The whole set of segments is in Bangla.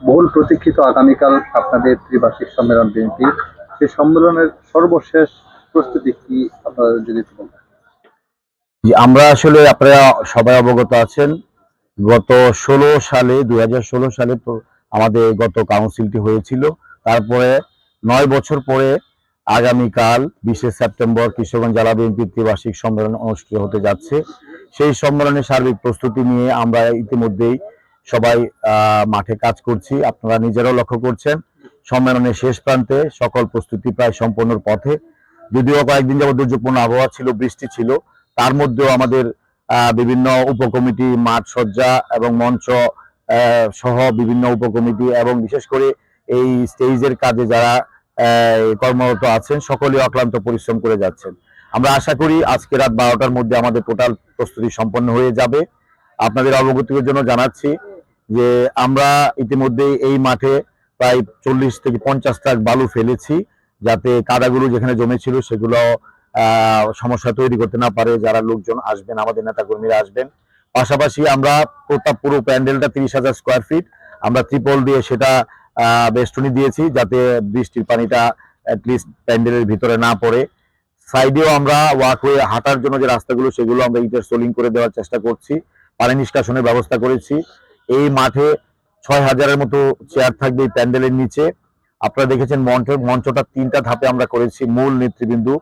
বহুল প্রতীক্ষিত আগামীকাল আপনাদের ত্রিবার্ষিক সম্মেলন বিএনপি, সেই সম্মেলনের সর্বশেষ প্রস্তুতি কি আপনারা যদি একটু বলতেন? আমরা আসলে আপনারা সবাই অবগত আছেন, গত 2016 সালে আমাদের গত কাউন্সিলটি হয়েছিল। তারপরে 9 বছর পরে আগামীকাল 20শে সেপ্টেম্বর কিশোরগঞ্জ জেলা বিএনপির ত্রিবার্ষিক সম্মেলন অনুষ্ঠিত হতে যাচ্ছে। সেই সম্মেলনের সার্বিক প্রস্তুতি নিয়ে আমরা ইতিমধ্যেই সবাই মাঠে কাজ করছি। আপনারা নিজেরাও লক্ষ্য করছেন সম্মেলনের শেষ প্রান্তে, সকল প্রস্তুতি প্রায় সম্পূর্ণর পথে। যদিও কয়েকদিন যাবত দুর্যোগপূর্ণ আবহাওয়া ছিল, বৃষ্টি ছিল, তার মধ্যেও আমাদের বিভিন্ন উপকমিটি, মাঠ সজ্জা এবং মঞ্চ সহ বিভিন্ন উপকমিটি এবং বিশেষ করে এই স্টেজের কাজে যারা কর্মরত আছেন সকলেই অক্লান্ত পরিশ্রম করে যাচ্ছেন। আমরা আশা করি আজকে রাত 12টার মধ্যে আমাদের টোটাল প্রস্তুতি সম্পন্ন হয়ে যাবে। আপনাদের অবগতির জন্য জানাচ্ছি যে আমরা ইতিমধ্যে এই মাঠে প্রায় 40 থেকে 50 ট্রাক বালু ফেলেছি, যাতে কাদাগুলো যেখানে জমেছিল সেগুলো সমস্যা তৈরি করতে না পারে যারা লোকজন আসবেন, আমাদের নেতাকর্মীরা আসবেন। পাশাপাশি আমরা পুরো প্যান্ডেলটা 30,000 স্কোয়ার ফিট আমরা ত্রিপল দিয়ে সেটা বেষ্টনী দিয়েছি, যাতে বৃষ্টির পানিটা অ্যাটলিস্ট প্যান্ডেলের ভিতরে না পড়ে। সাইডেও আমরা ওয়াকওয়ে হাঁটার জন্য যে রাস্তাগুলো সেগুলো আমরা ইটের সোলিং করে দেওয়ার চেষ্টা করছি, পানি নিষ্কাশনের ব্যবস্থা করেছি। এই মাঠে 6,000-এর মতো চেয়ার থাকবে এই প্যান্ডেলের নিচে। আপনারা দেখেছেন মঞ্চটা 3টা ধাপে আমরা করেছি। মূল নেতৃবৃন্দু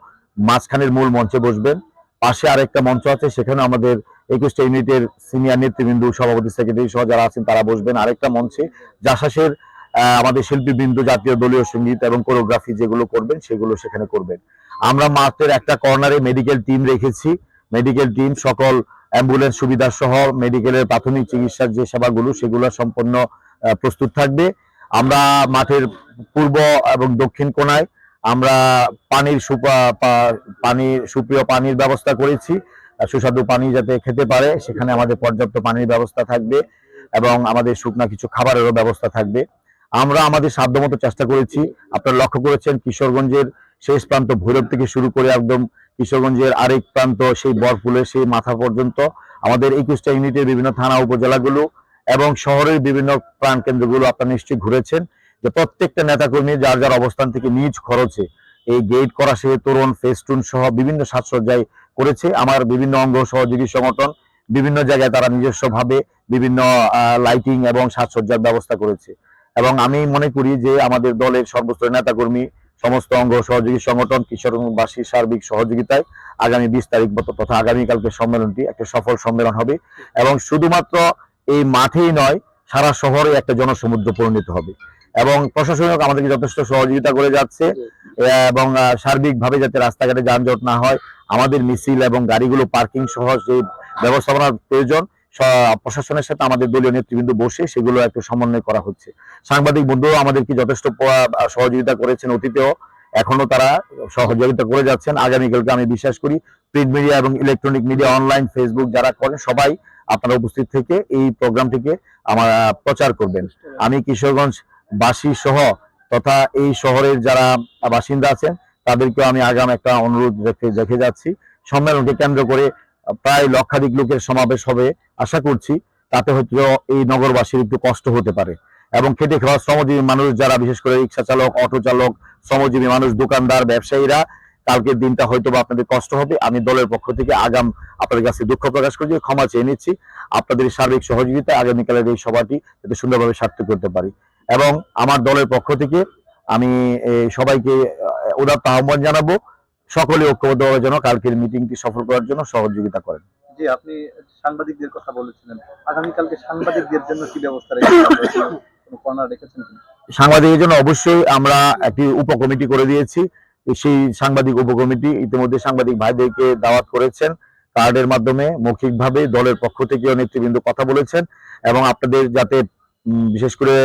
মাঝখানের মূল মঞ্চে বসবেন, পাশে আরেকটা মঞ্চ আছে, সেখানে আমাদের 21টা ইউনিটের সিনিয়র নেতৃবৃন্দু, সভাপতি, সেক্রেটারি সহ যারা আছেন তারা বসবেন আরেকটা মঞ্চে। জাসাসের আমাদের শিল্পীবৃন্দ জাতীয় দলীয় সঙ্গীত এবং কোরিওগ্রাফি যেগুলো করবেন সেগুলো সেখানে করবেন। আমরা মাঠের একটা কর্নারে মেডিকেল টিম রেখেছি। মেডিকেল টিম সকল অ্যাম্বুলেন্স সুবিধা সহ মেডিকেলের প্রাথমিক চিকিৎসার যে সেবাগুলো সেগুলো সম্পন্ন প্রস্তুত থাকবে। আমরা মাঠের পূর্ব এবং দক্ষিণ কোণায় আমরা সুপ্রিয় পানির ব্যবস্থা করেছি, সুস্বাদু পানি যাতে খেতে পারে সেখানে আমাদের পর্যাপ্ত পানির ব্যবস্থা থাকবে এবং আমাদের শুকনা কিছু খাবারেরও ব্যবস্থা থাকবে। আমরা আমাদের সাধ্যমতো চেষ্টা করেছি। আপনারা লক্ষ্য করেছেন কিশোরগঞ্জের শেষ প্রান্ত ভৈরব থেকে শুরু করে একদম কিশোরগঞ্জের আরেক প্রান্ত সেই বরফুলের সেই মাথা পর্যন্ত আমাদের 21টা ইউনিটের বিভিন্ন থানা উপজেলাগুলো এবং শহরের বিভিন্ন প্রাণ কেন্দ্রগুলো আপনারা নিশ্চয়ই ঘুরেছেন, যে প্রত্যেকটা নেতাকর্মী যার যার অবস্থান থেকে নিজ খরচে এই গেট করা সে তোরণ, ফেস্টুন সহ বিভিন্ন সাজসজ্জায় করেছে। আমার বিভিন্ন অঙ্গ সহযোগী সংগঠন বিভিন্ন জায়গায় তারা নিজস্বভাবে বিভিন্ন লাইটিং এবং সাজসজ্জার ব্যবস্থা করেছে। এবং আমি মনে করি যে আমাদের দলের সর্বস্তরের নেতাকর্মী, সমস্ত অঙ্গ সহযোগী সংগঠন, কিশোরগঞ্জবাসীর সার্বিক সহযোগিতায় আগামী 20 তারিখ তথা আগামীকালকে সম্মেলনটি একটা সফল সম্মেলন হবে এবং শুধুমাত্র এই মাঠেই নয়, সারা শহরে একটা জনসমুদ্র পরিণত হবে। এবং প্রশাসনিক আমাদেরকে যথেষ্ট সহযোগিতা করে যাচ্ছে এবং সার্বিকভাবে যাতে রাস্তাঘাটে যানজট না হয়, আমাদের মিছিল এবং গাড়িগুলো পার্কিং সহ যে ব্যবস্থাপনার প্রয়োজন প্রশাসনের সাথে আমাদের দলীয় নেতৃবৃন্দ বসে সেগুলো একটু সমন্বয় করা হচ্ছে। সাংবাদিক বন্ধুরাও আমাদেরকে যথেষ্ট সহযোগিতা করেছেন অতীতেও, এখনো তারা সহযোগিতা করে যাচ্ছেন। আগামীকালকে আমি বিশ্বাস করি প্রিন্ট মিডিয়া এবং ইলেকট্রনিক মিডিয়া, অনলাইন, ফেসবুক যারা করেন সবাই আপনারা উপস্থিত থেকে এই প্রোগ্রামটিকে আমরা প্রচার করবেন। আমি কিশোরগঞ্জ বাসী সহ তথা এই শহরের যারা বাসিন্দা আছেন তাদেরকেও আমি আগাম একটা অনুরোধ রেখে যাচ্ছি, সম্মেলনকে কেন্দ্র করে প্রায় লক্ষাধিক লোকের সমাবেশ হবে আশা করছি। তাতে হয়তো এই নগরবাসীর একটু কষ্ট হতে পারে এবং খেটে খাওয়া শ্রমজীবী মানুষ যারা, বিশেষ করে রিক্সা চালক, অটো চালক, শ্রমজীবী মানুষ, দোকানদার, ব্যবসায়ীরা, কালকের দিনটা হয়তো বা আপনাদের কষ্ট হবে। আমি দলের পক্ষ থেকে আগাম আপনাদের কাছে দুঃখ প্রকাশ করছি, ক্ষমা চেয়ে নিচ্ছি। আপনাদের সার্বিক সহযোগিতা আগামীকালের এই সভাটি যাতে সুন্দরভাবে সার্থক করতে পারি। এবং আমার দলের পক্ষ থেকে আমি সবাইকে উদাত্ত আহ্বান জানাবো, সকলে ঐক্যবদ্ধভাবে যেন কালকের মিটিংটি সফল করার জন্য সহযোগিতা করেন। জি, আপনি সাংবাদিকদের কথা বলেছিলেন, আগামীকালকে সাংবাদিকদের জন্য কি ব্যবস্থা রেখেছেন? কোনো কর্নার রেখেছেন কিনা? সাংবাদিকের জন্য অবশ্যই আমরা একটি উপকমিটি করে দিয়েছি। সেই সাংবাদিক উপকমিটি ইতিমধ্যে সাংবাদিক ভাইদেরকে দাওয়াত করেছেন, কার্ডের মাধ্যমে মৌখিকভাবে দলের পক্ষ থেকেও নেতৃবৃন্দ কথা বলেছেন এবং আপনাদের যাতে বিশেষ করে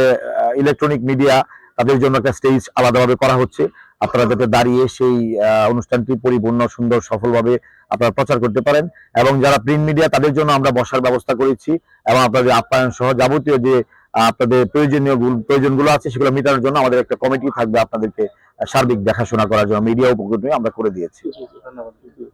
ইলেকট্রনিক মিডিয়া তাদের জন্য একটা স্টেজ আলাদাভাবে করা হচ্ছে, আপনারা যাতে দাঁড়িয়ে সেই অনুষ্ঠানটি পরিপূর্ণ সুন্দর সফলভাবে আপনারা প্রচার করতে পারেন। এবং যারা প্রিন্ট মিডিয়া তাদের জন্য আমরা বসার ব্যবস্থা করেছি এবং আপনাদের আপ্যায়ন সহ যাবতীয় যে আপনাদের প্রয়োজনগুলো আছে সেগুলো মেটানোর জন্য আমাদের একটা কমিটি থাকবে আপনাদেরকে সার্বিক দেখাশোনা করার জন্য, মিডিয়া উপকরণ আমরা করে দিয়েছি। ধন্যবাদ।